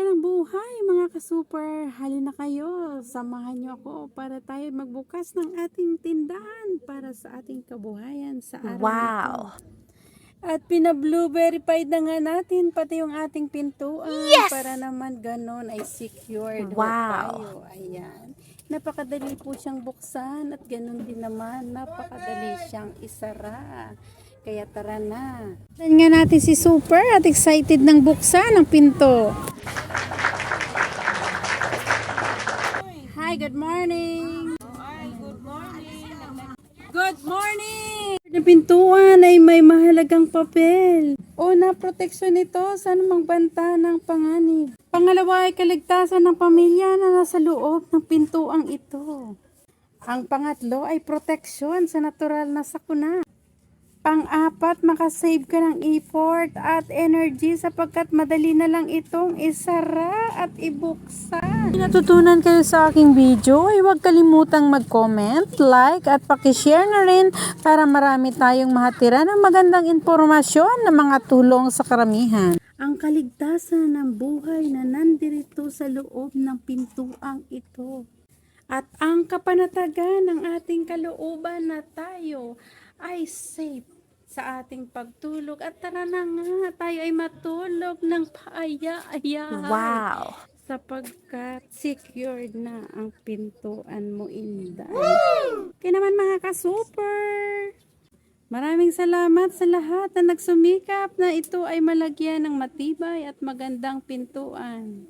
ng buhay mga ka-super. Halina kayo, samahan niyo ako para tayo magbukas ng ating tindahan para sa ating kabuhayan sa araw na ito. At pina-blue verified na nga natin pati yung ating pintuan para naman ganon ay secured tayo. Ayan. Napakadali po siyang buksan at ganon din naman napakadali siyang isara. Kaya tara na. Tignan nga natin si Super at excited ng buksan ang pinto. Hi, good morning. Good morning. Good morning! Ang pintuan ay may mahalagang papel o na proteksyon ito sa anumang banta ng panganib. Pangalawa ay kaligtasan ng pamilya na nasa loob ng pintuang ito. Ang pangatlo ay proteksyon sa natural na sakuna. Pang-apat, makasave ka ng effort at energy sapagkat madali na lang itong isara at ibuksan. Kung natutunan kayo sa aking video, ay huwag kalimutang mag-comment, like at pakishare na rin para marami tayong mahatira ng magandang impormasyon na mga tulong sa karamihan. Ang kaligtasan ng buhay na nandirito sa loob ng pintuang ito. At ang kapanatagan ng ating kalooban na tayo ay safe sa ating pagtulog. At tara na nga, tayo ay matulog ng paaya-aya. Sapagkat secured na ang pintuan mo, Inday. Kaya naman mga ka-super, maraming salamat sa lahat na nagsumikap na ito ay malagyan ng matibay at magandang pintuan.